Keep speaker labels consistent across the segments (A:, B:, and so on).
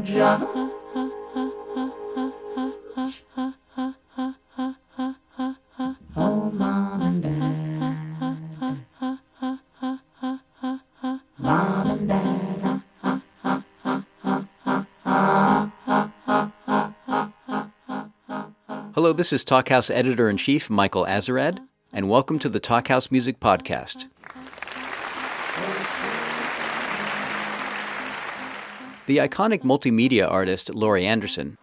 A: Georgia. Oh, Mom and Dad. Mom and Dad.
B: Hello, this is Talkhouse Editor-in-Chief Michael Azarad, and welcome to the Talkhouse Music Podcast. The iconic multimedia artist Laurie Anderson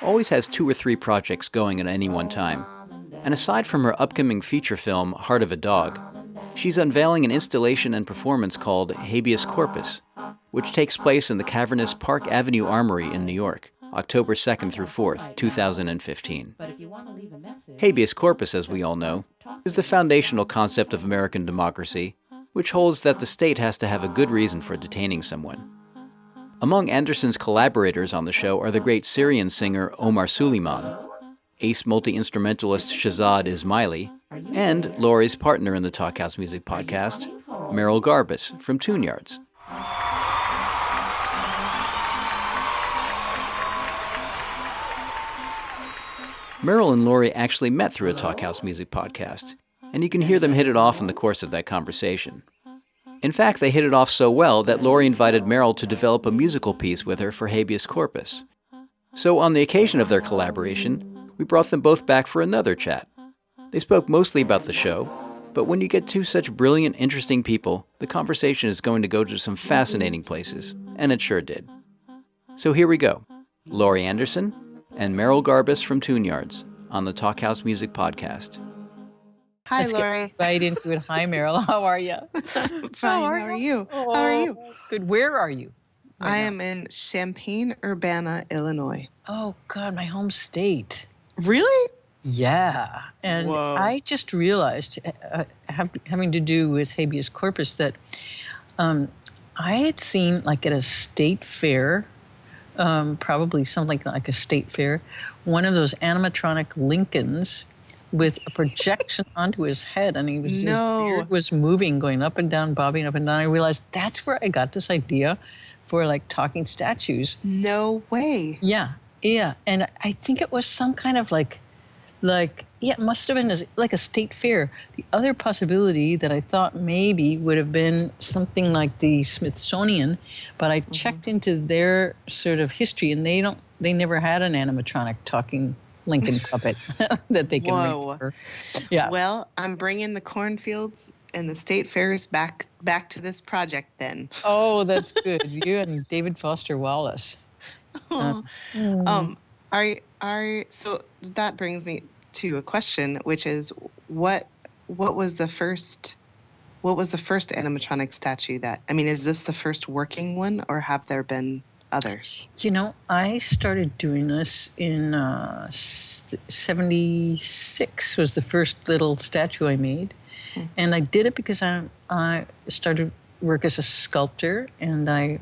B: always has 2 or 3 projects going at any one time. And aside from her upcoming feature film, Heart of a Dog, she's unveiling an installation and performance called Habeas Corpus, which takes place in the cavernous Park Avenue Armory in New York, October 2nd through 4th, 2015. Habeas corpus, as we all know, is the foundational concept of American democracy, which holds that the state has to have a good reason for detaining someone. Among Anderson's collaborators on the show are the great Syrian singer Omar Souleyman, ace multi-instrumentalist Shahzad Ismaily, and Laurie's partner in the Talkhouse Music Podcast, Merrill Garbus from Tune Yards. Merrill and Laurie actually met through a Talkhouse Music Podcast, and you can hear them hit it off in the course of that conversation. In fact, they hit it off so well that Laurie invited Merrill to develop a musical piece with her for Habeas Corpus. So on the occasion of their collaboration, we brought them both back for another chat. They spoke mostly about the show, but when you get 2 such brilliant, interesting people, the conversation is going to go to some fascinating places, and it sure did. So here we go, Laurie Anderson and Merrill Garbus from Tune Yards on the Talkhouse Music Podcast.
C: Hi,
D: Let's
C: Laurie.
D: get right into it. Hi, Merrill. How are you?
C: Fine. How are you?
D: Oh,
C: How are you?
D: Good. Where are you?
C: I am in Champaign-Urbana, Illinois.
D: Oh, God, my home state.
C: Really?
D: Yeah. And
C: Whoa.
D: I just realized, having to do with habeas corpus, that I had seen, like at a state fair, probably something like a state fair, one of those animatronic Lincolns with a projection onto his head, and his beard was moving, going up and down, bobbing up and down. I realized that's where I got this idea for like talking statues.
C: No way.
D: Yeah. And I think it was some kind of like it must have been like a state fair. The other possibility that I thought maybe would have been something like the Smithsonian, but I checked into their sort of history, and they never had an animatronic talking Lincoln puppet that they can remember. Yeah.
C: Well, I'm bringing the cornfields and the state fairs back to this project then.
D: Oh, that's good. You and David Foster Wallace.
C: So that brings me to a question, which is what was the first animatronic statue is this the first working one, or have there been others?
D: I started doing this in 76 was the first little statue I made. And I did it because I started work as a sculptor, and I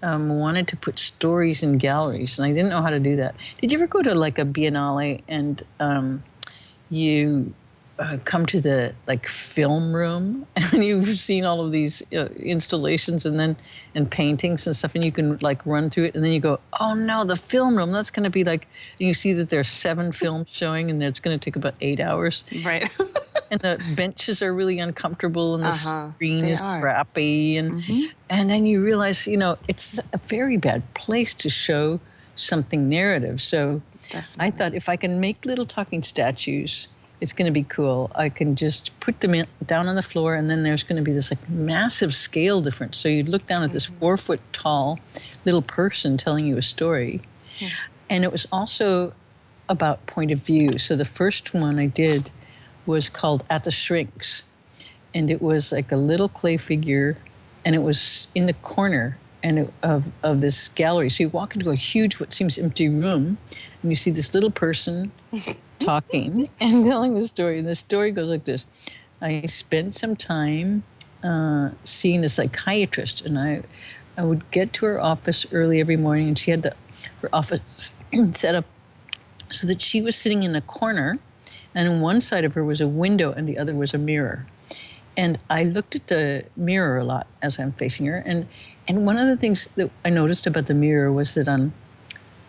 D: wanted to put stories in galleries, and I didn't know how to do that. Did you ever go to like a biennale and you come to the like film room, and you've seen all of these installations and paintings and stuff, and you can like run through it, and then you go, oh no, the film room, that's going to be like, and you see that there's 7 films showing, and it's going to take about 8 hours.
C: Right.
D: And the benches are really uncomfortable, and the screen is crappy, and then you realize, it's a very bad place to show something narrative. So definitely. I thought if I can make little talking statues, it's going to be cool. I can just put them down on the floor, and then there's going to be this like massive scale difference. So you'd look down at this 4 foot tall little person telling you a story. Yeah. And it was also about point of view. So the first one I did was called At the Shrinks. And it was like a little clay figure, and it was in the corner of this gallery. So you walk into a huge, what seems empty room, and you see this little person talking and telling the story. And the story goes like this. I spent some time seeing a psychiatrist, and I would get to her office early every morning, and she had her office set up so that she was sitting in a corner, and on one side of her was a window and the other was a mirror. And I looked at the mirror a lot as I'm facing her. And one of the things that I noticed about the mirror was that on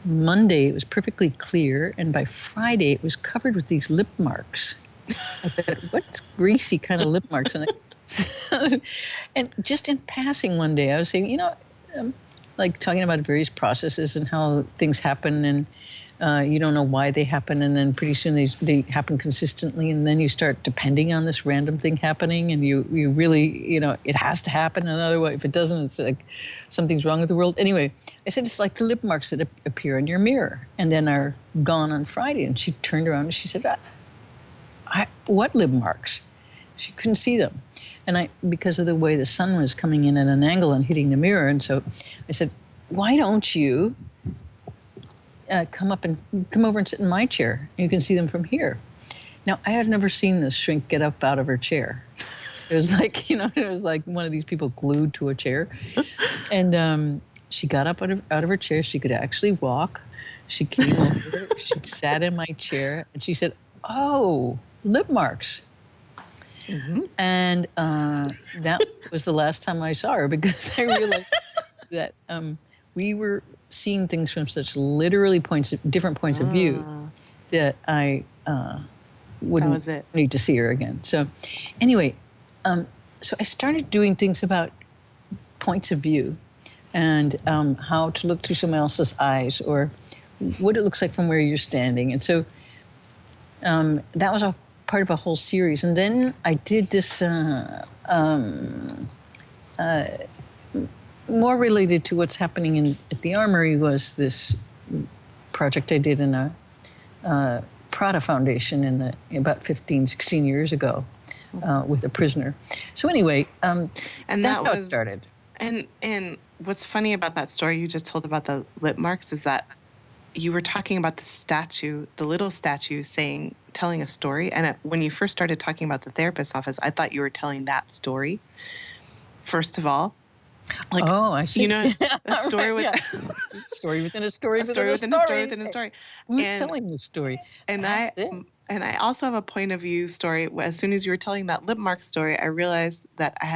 D: Monday it was perfectly clear, and by Friday it was covered with these lip marks. I thought, what's greasy kind of lip marks? And just in passing one day, I was saying, like talking about various processes and how things happen, and you don't know why they happen, and then pretty soon they happen consistently, and then you start depending on this random thing happening, and you really, it has to happen, and otherwise, if it doesn't, it's like something's wrong with the world. Anyway, I said, it's like the lip marks that appear in your mirror and then are gone on Friday. And she turned around and she said, what lip marks? She couldn't see them. And because of the way the sun was coming in at an angle and hitting the mirror, and so I said, why don't you come over and sit in my chair? You can see them from here. Now, I had never seen this shrink get up out of her chair. It was like, it was like one of these people glued to a chair. And she got up out of her chair. She could actually walk. She came over, she sat in my chair, and she said, oh, lip marks. Mm-hmm. And that was the last time I saw her, because I realized that we were seeing things from such literally different points of view that I wouldn't need to see her again. So anyway, so I started doing things about points of view and how to look through someone else's eyes, or what it looks like from where you're standing. And so that was a part of a whole series. And then I did this more related to what's happening at the Armory, was this project I did in a Prada Foundation about 15, 16 years ago with a prisoner. So anyway, and that's how it started.
C: And what's funny about that story you just told about the lip marks is that you were talking about the statue, the little statue telling a story. And when you first started talking about the therapist's office, I thought you were telling that story, first of all. Like,
D: I see.
C: A story with
D: story within a story within a story.
C: A story within a story.
D: Who's telling the story?
C: And I also have a point of view story. As soon as you were telling that lip mark story, I realized that I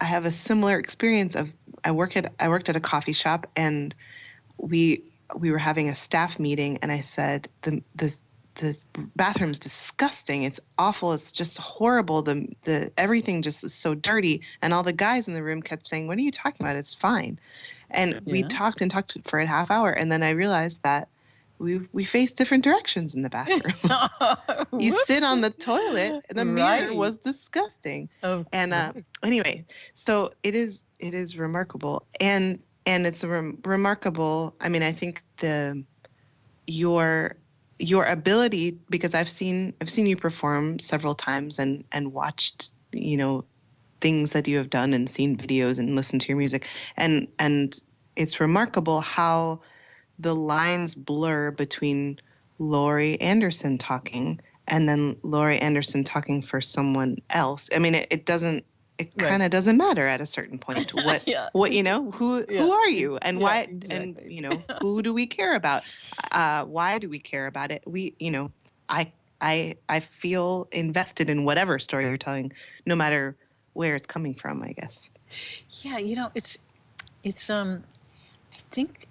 C: have a similar experience of I worked at a coffee shop, and we were having a staff meeting, and I said the bathroom's disgusting. It's awful. It's just horrible. The everything just is so dirty. And all the guys in the room kept saying, "What are you talking about? It's fine." And we talked for a half hour, and then I realized that we face different directions in the bathroom. You sit on the toilet, and the mirror was disgusting. Anyway, so it is remarkable, and it's remarkable. I mean, I think your ability, because I've seen you perform several times and watched, things that you have done and seen videos and listened to your music. And it's remarkable how the lines blur between Laurie Anderson talking and then Laurie Anderson talking for someone else. I mean, it kind of doesn't matter at a certain point who are you and why, exactly. And who do we care about? Why do we care about it? I feel invested in whatever story you're telling, no matter where it's coming from, I guess.
D: Yeah, it's I think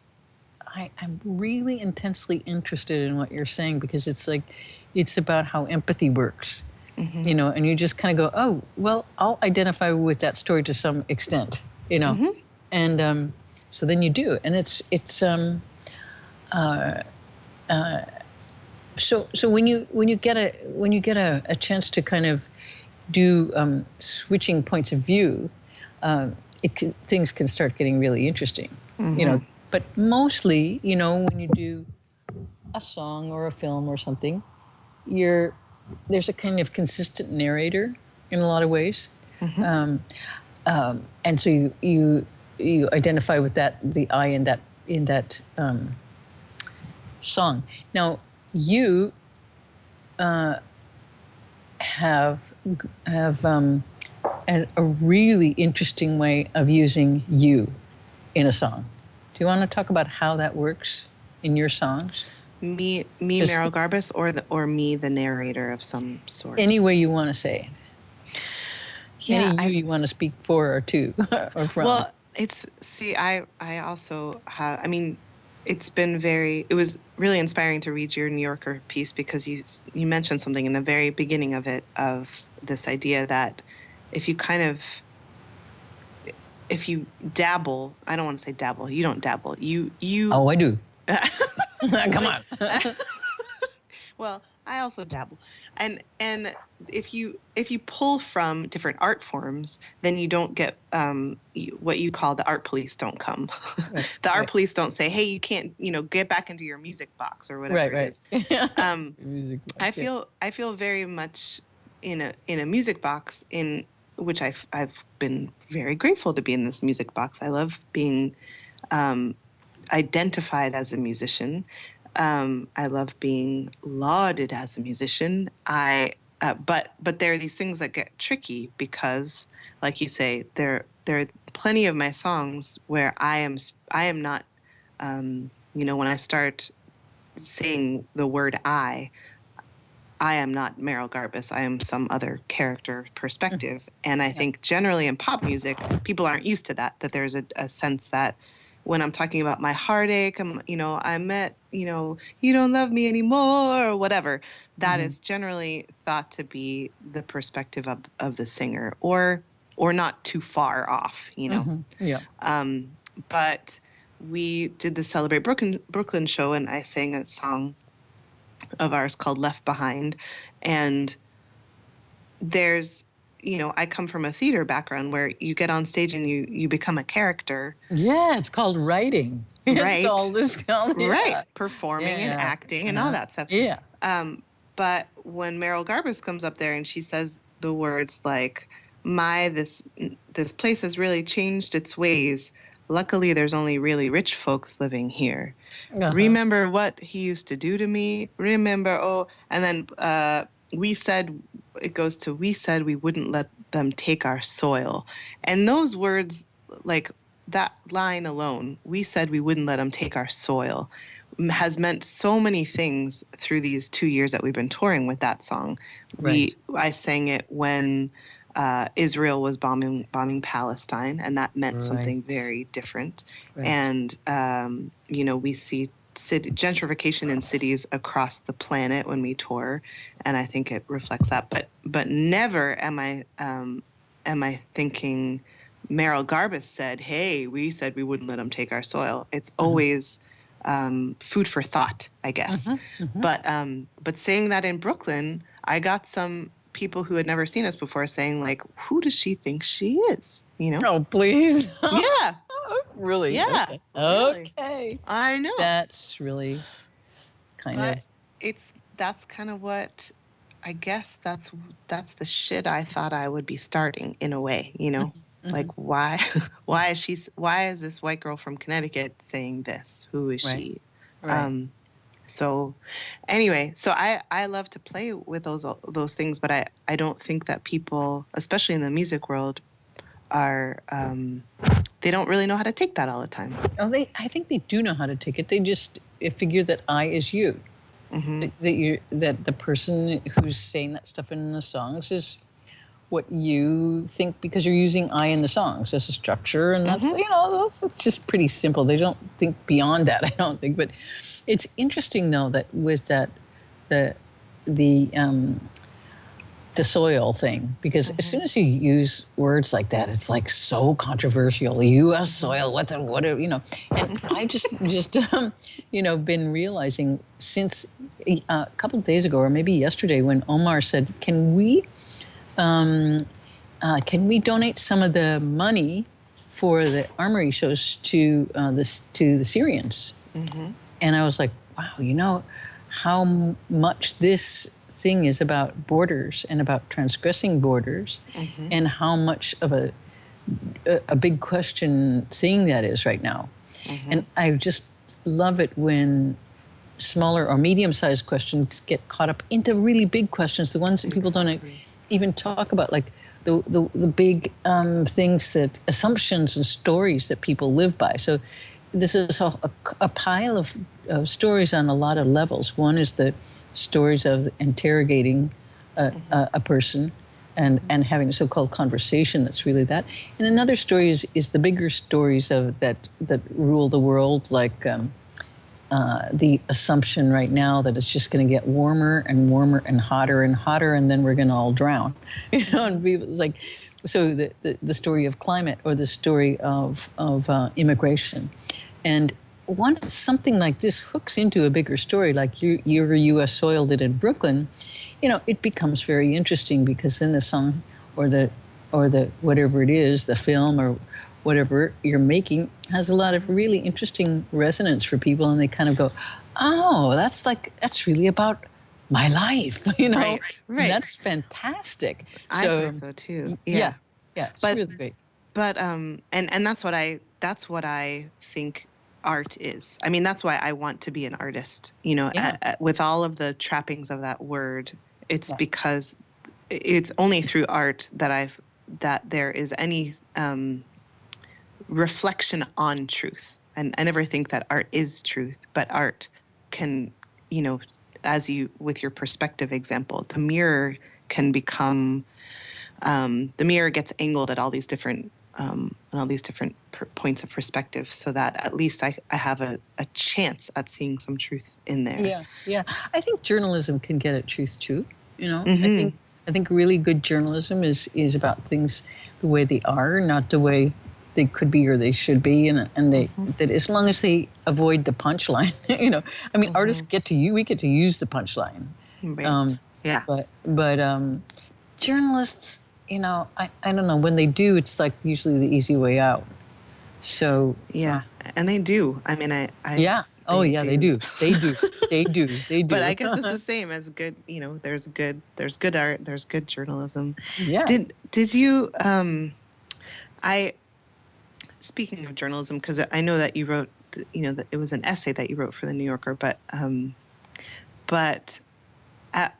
D: I'm really intensely interested in what you're saying, because it's about how empathy works. Mm-hmm. And you just kind of go, oh, well, I'll identify with that story to some extent, mm-hmm. And so then you do, and so when you get a chance to kind of do switching points of view, things can start getting really interesting, mm-hmm. But mostly, when you do a song or a film or something, there's a kind of consistent narrator in a lot of ways. Mm-hmm. And so you identify with the I in that song. Now you have a really interesting way of using you in a song. Do you want to talk about how that works in your songs?
C: Me, Merrill Garbus, or me, the narrator of some sort.
D: Any way you want to say it. Any you want to speak for or to or from?
C: Well, I also have, I mean, it was really inspiring to read your New Yorker piece because you mentioned something in the very beginning of it, of this idea that if you dabble, I don't want to say dabble, you don't dabble, you.
D: Oh, I do. Come on.
C: Well, I also dabble. And if you pull from different art forms, then you don't get what you call the art police don't come.
D: Right,
C: the art police don't say, hey, you can't, get back into your music box or whatever it is. I feel very much in a music box, in which I've been very grateful to be in this music box. I love being identified as a musician. I love being lauded as a musician. But there are these things that get tricky because, like you say, there are plenty of my songs where I am not, when I start saying the word I am not Merrill Garbus. I am some other character perspective. And I think generally in pop music, people aren't used to that there's a sense that when I'm talking about my heartache, I met, you don't love me anymore or whatever, that is generally thought to be the perspective of the singer or not too far off,
D: Yeah.
C: But we did the Celebrate Brooklyn show and I sang a song of ours called Left Behind. And there's, I come from a theater background where you get on stage and you become a character.
D: Yeah, it's called writing.
C: Right.
D: It's called
C: right. Performing and acting and all that stuff.
D: Yeah.
C: But when Merrill Garbus comes up there and she says the words like, this place has really changed its ways. Luckily, there's only really rich folks living here. Remember what he used to do to me? Remember, and then we said we wouldn't let them take our soil. And those words, like that line alone, we said we wouldn't let them take our soil, has meant so many things through these 2 years that we've been touring with that song.
D: Right.
C: I sang it when Israel was bombing Palestine, and that meant something very different. Right. And, we see gentrification in cities across the planet when we tour, and I think it reflects that. But never am I thinking Merrill Garbus said, "Hey, we said we wouldn't let them take our soil." It's always food for thought, I guess. But saying that in Brooklyn, I got some people who had never seen us before saying, like, who does she think she is?
D: Oh, please.
C: Yeah.
D: Really?
C: Yeah.
D: Okay.
C: I know.
D: That's really kind of.
C: That's kind of what, I guess that's the shit I thought I would be starting in a way, Like, why is this white girl from Connecticut saying this? Who is she? Right. So anyway, I love to play with those things, but I don't think that people, especially in the music world, are they don't really know how to take that all the time.
D: Oh, I think they do know how to take it. They just figure that I is you. That the person who's saying that stuff in the songs is what you think, because you're using I in the songs as a structure, and that's that's just pretty simple. They don't think beyond that, I don't think. But it's interesting though that with that the soil thing, because as soon as you use words like that, it's like so controversial. U.S. soil, whatever, And I just been realizing since a couple of days ago, or maybe yesterday, when Omar said, "Can we donate some of the money for the armory shows to the Syrians?" And I was like, wow, how much this thing is about borders and about transgressing borders, and how much of a big question thing that is right now. And I just love it when smaller or medium-sized questions get caught up into really big questions, the ones that people don't even talk about, like the big things, that assumptions and stories that people live by. So this is a pile of stories on a lot of levels. One is the stories of interrogating a person, and having a so-called conversation that's really that. And another story is the bigger stories of that rule the world, like the assumption right now that it's just going to get warmer and warmer and hotter, and then we're going to all drown. And it's like, so the story of climate or the story of immigration. And once something like this hooks into a bigger story, like your U.S. soil did in Brooklyn, it becomes very interesting, because then the song or the whatever it is, the film or whatever you're making, has a lot of really interesting resonance for people, and they kind of go, oh, that's really about my life,
C: Right.
D: And that's fantastic.
C: I think so too. Yeah.
D: It's really great.
C: But and that's what I think art is. I mean, that's why I want to be an artist. With all of the trappings of that word, it's because it's only through art that there is any reflection on truth. And I never think that art is truth, but art can, as you, with your perspective example, the mirror can become, the mirror gets angled at all these different points of perspective, so that at least I have a chance at seeing some truth in there.
D: Yeah. I think journalism can get at truth too. I think really good journalism is about things the way they are, not the way they could be or they should be, and they that as long as they avoid the punchline, artists we get to use the punchline.
C: Right.
D: But journalists, I don't know, when they do, it's like usually the easy way out. So
C: yeah, and they do. I mean, I
D: they do.
C: But I guess it's the same as good. There's good art, there's good journalism.
D: Yeah.
C: Did you? Speaking of journalism, because I know that you wrote, that it was an essay that you wrote for the New Yorker, but I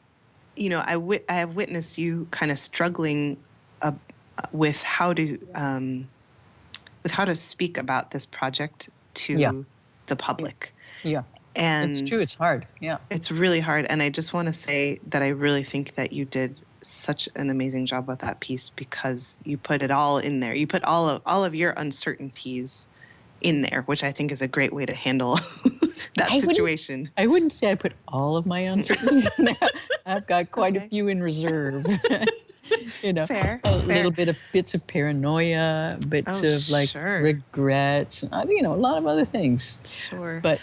C: have witnessed you kind of struggling with how to speak about this project to the public.
D: Yeah.
C: And
D: it's true. It's hard. Yeah.
C: It's really hard. And I just want to say that I really think that you did such an amazing job with that piece, because you put it all in there. You put all of your uncertainties in there, which I think is a great way to handle that situation.
D: I wouldn't say I put all of my uncertainties in there. I've got quite a few in reserve.
C: Fair.
D: A little bit of bits of paranoia, bits of regrets, a lot of other things.
C: Sure.
D: But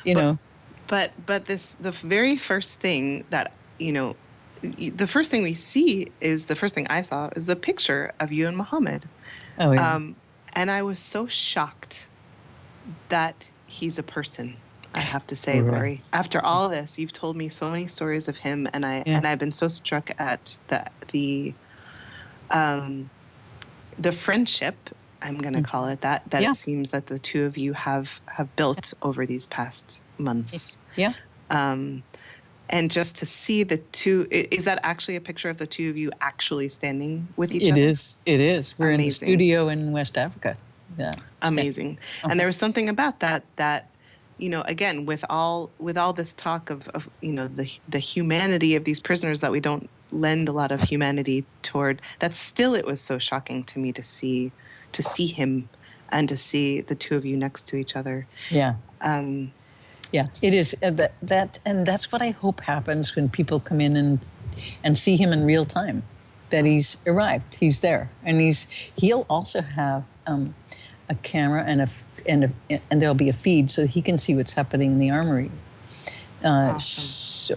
C: But the very first thing that the first thing we see is, the first thing I saw is the picture of you and Muhammad.
D: Oh yeah.
C: And I was so shocked that he's a person. I have to say, Laurie, after all this, you've told me so many stories of him, and I've been so struck at the friendship, I'm going to call it that it seems that the two of you have built over these past months.
D: Yeah.
C: And just to see the two, is that actually a picture of the two of you actually standing with each other?
D: It is. We're
C: Amazing.
D: in the studio in West Africa. Yeah.
C: Amazing.
D: Okay.
C: And there was something about that, again, with all this talk of the humanity of these prisoners that we don't lend a lot of humanity toward, that still it was so shocking to me to see him and to see the two of you next to each other.
D: Yeah. Yeah, it is. And that's what I hope happens when people come in and see him in real time, that he's arrived, he's there, and he'll also have a camera and there'll be a feed so he can see what's happening in the armory.
C: Awesome.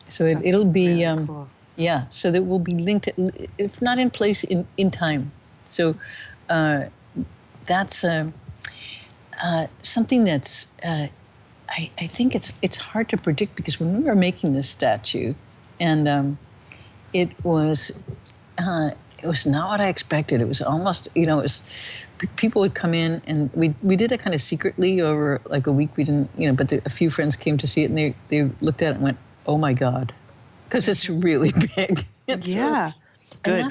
D: So it'll be
C: really cool.
D: Yeah, so that will be linked, if not in place, in time. So that's something that's. I think it's hard to predict, because when we were making this statue, and it was not what I expected. It was almost, people would come in, and we did it kind of secretly over like a week. We didn't, but a few friends came to see it, and they looked at it and went, "Oh my God," because it's really big.
C: Good.
D: And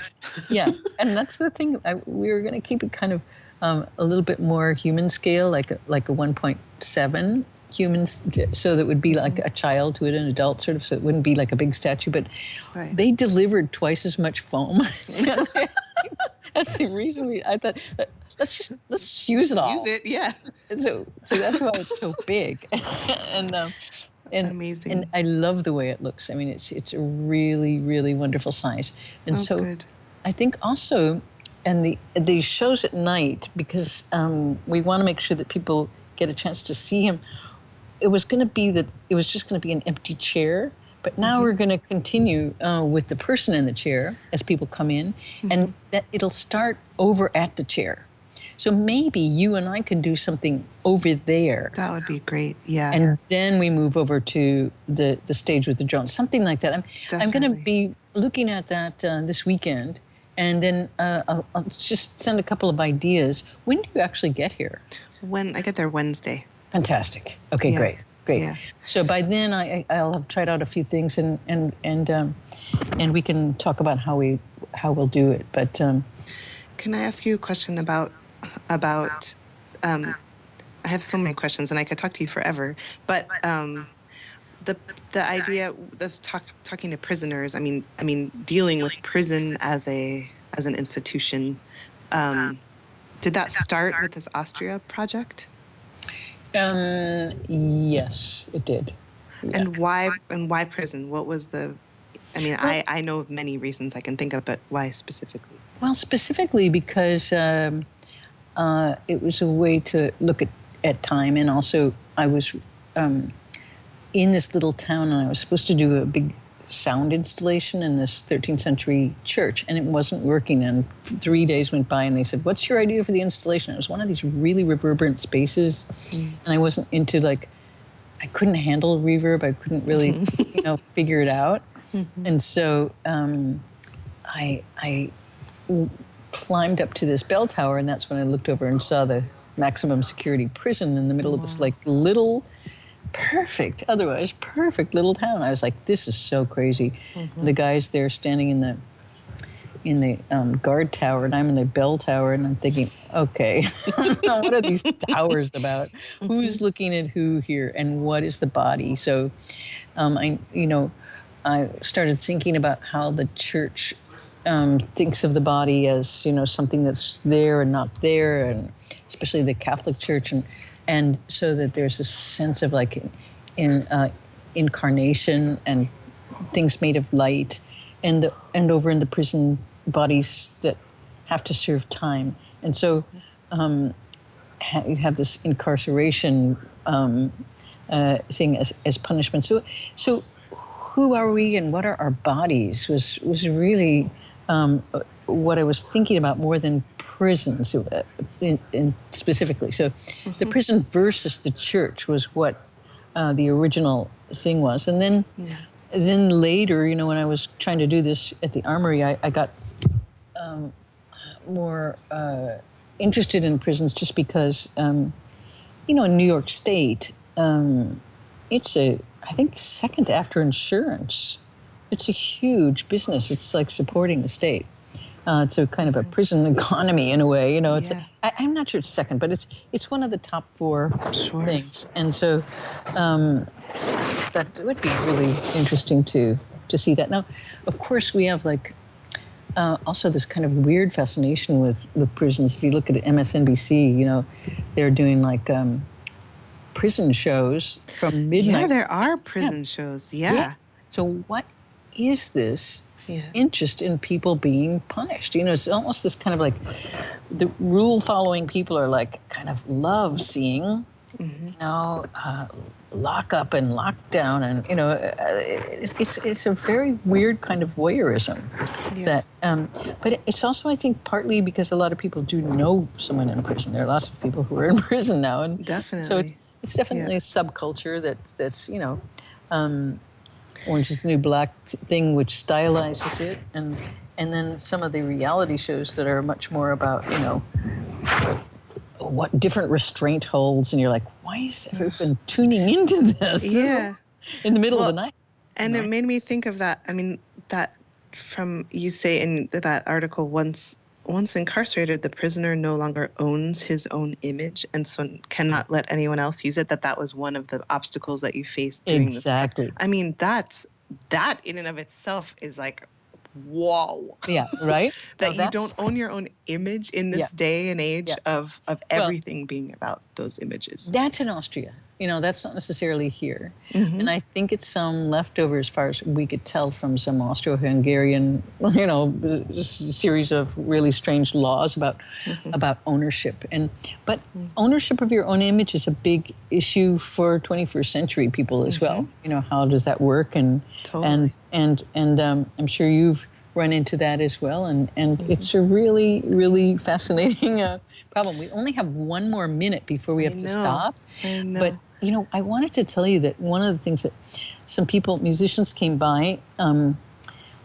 D: that's the thing. We were going to keep it kind of a little bit more human scale, like a 1.7. humans, so that would be like a child to an adult, sort of, so it wouldn't be like a big statue. But they delivered twice as much foam. That's the reason I thought, let's just use it all.
C: Use it, yeah.
D: So that's why it's so big. and
C: amazing.
D: And I love the way it looks. I mean, it's a really, really wonderful size. And
C: good.
D: I think also, and the shows at night, because we want to make sure that people get a chance to see him. It was just going to be an empty chair, but now we're going to continue with the person in the chair as people come in, and that it'll start over at the chair. So maybe you and I could do something over there.
C: That would be great, yeah.
D: And then we move over to the stage with the drones, something like that. I'm going to be looking at that this weekend, and then I'll just send a couple of ideas. When do you actually get here?
C: When I get there Wednesday.
D: Fantastic. Okay, great. Yeah. So by then I'll have tried out a few things, and we can talk about how we'll do it. But
C: can I ask you a question about I have so many questions, and I could talk to you forever. But the idea of talking to prisoners. I mean, dealing with prison as an institution. Did that start with this Austria project?
D: Yes, it did. Yeah.
C: And why prison? What was the? I mean, I know of many reasons I can think of, but why specifically?
D: Well, specifically because it was a way to look at time, and also I was in this little town, and I was supposed to do a big sound installation in this 13th century church, and it wasn't working. And 3 days went by, and they said, "What's your idea for the installation?" It was one of these really reverberant spaces, and I wasn't into I couldn't handle reverb. I couldn't really, figure it out. And so I climbed up to this bell tower, and that's when I looked over and saw the maximum security prison in the middle of this little otherwise perfect little town. I was like, this is so crazy. The guys there standing in the guard tower, and I'm in the bell tower, and I'm thinking, okay, what are these towers about? Who's looking at who here, and what is the body? So I started thinking about how the church thinks of the body as, something that's there and not there, and especially the Catholic Church, and so that there's a sense of incarnation and things made of light, and over in the prison, bodies that have to serve time. And so you have this incarceration thing as punishment. So who are we and what are our bodies was really what I was thinking about more than prisons in specifically. So the prison versus the church was what the original thing was. And then later, when I was trying to do this at the Armory, I got more interested in prisons just because, in New York State, it's I think second after insurance. It's a huge business. It's like supporting the state. It's a kind of a prison economy in a way, It's I'm not sure it's second, but it's one of the top 4 things. And so that would be really interesting to see that. Now, of course, we have also this kind of weird fascination with prisons. If you look at MSNBC, they're doing prison shows from midnight.
C: Yeah, there are prison shows. Yeah.
D: So what is this interest in people being punished? It's almost this kind of the rule-following people are kind of love seeing, lock up and lock down, and it's a very weird kind of voyeurism. That, but it's also, I think, partly because a lot of people do know someone in prison. There are lots of people who are in prison now, and
C: definitely.
D: So it's definitely a subculture that's Orange is the New Black thing, which stylizes it, and then some of the reality shows that are much more about, what different restraint holds, and you're like, why is everyone tuning into this?
C: Yeah.
D: In the middle of the night.
C: And it made me think of that. I mean, that from you say in that article, once once incarcerated, the prisoner no longer owns his own image and so cannot let anyone else use it, that was one of the obstacles that you faced doing this.
D: Exactly.
C: I mean, that in and of itself is like, whoa.
D: Yeah, right?
C: That you don't own your own image in this day and age of everything being about those images. That's in Austria.
D: That's not necessarily here.
C: Mm-hmm.
D: And I think it's some leftover, as far as we could tell, from some Austro-Hungarian, series of really strange laws about ownership. But ownership of your own image is a big issue for 21st century people as well. How does that work? And
C: totally.
D: And I'm sure you've run into that as well. And it's a really, really fascinating problem. We only have one more minute before we have to stop.
C: I know.
D: But I wanted to tell you that one of the things that some musicians came by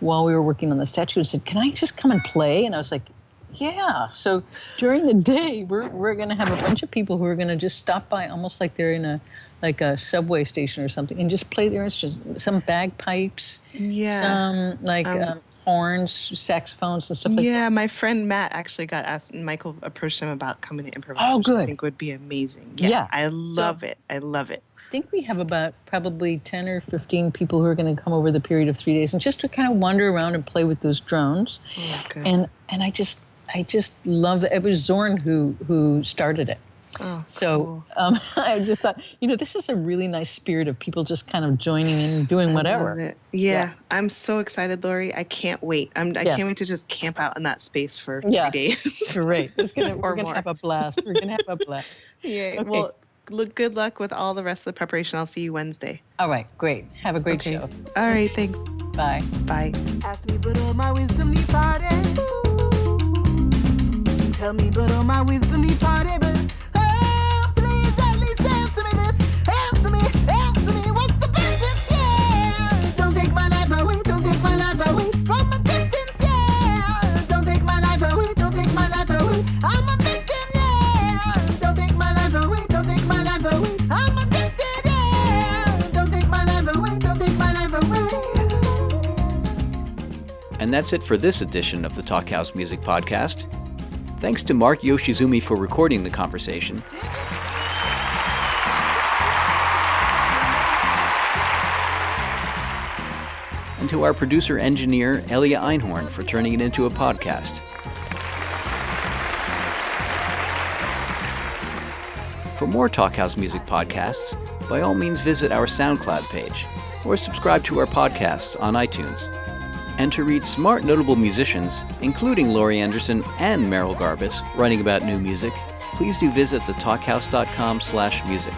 D: while we were working on the statue and said, "Can I just come and play?" And I was like, yeah. So during the day, we're going to have a bunch of people who are going to just stop by, almost like they're in a subway station or something, and just play their instruments, some bagpipes, some horns, saxophones, and stuff like that.
C: Yeah, my friend Matt actually got asked, and Michael approached him about coming to improvise, which I think would be amazing. Yeah. I love it. I love it.
D: I think we have about probably 10 or 15 people who are going to come over the period of 3 days and just to kind of wander around and play with those drones.
C: Oh, good.
D: And I just love that. It was Zorn who started it.
C: Oh,
D: so
C: cool.
D: I just thought, this is a really nice spirit of people just kind of joining in and doing whatever.
C: I love it. Yeah, I'm so excited, Laurie. I can't wait. I can't wait to just camp out in that space for 3 days.
D: Great. We're going to have a blast. We're going to have a blast.
C: Yeah. Okay. Well, good luck with all the rest of the preparation. I'll see you Wednesday.
D: All right. Great. Have a great show.
C: All right. Thanks.
D: Bye.
C: Bye.
E: Ask me, but all my wisdom need party. Tell me, but all my wisdom need party. But please at least answer me this. Answer me, what's the business? Yeah. Don't take my life away. Don't take my life away from a distance. Yeah. Don't take my life away. Don't take my life away. I'm a victim. Yeah. Don't take my life away. Don't take my life away. I'm addicted. Yeah. Don't take my life away. Don't take my life away.
B: And that's it for this edition of the Talkhouse Music Podcast. Thanks to Mark Yoshizumi for recording the conversation. And to our producer-engineer, Elia Einhorn, for turning it into a podcast. For more Talkhouse Music podcasts, by all means visit our SoundCloud page, or subscribe to our podcasts on iTunes. And to read smart, notable musicians, including Laurie Anderson and Merrill Garbus, writing about new music, please do visit thetalkhouse.com/music.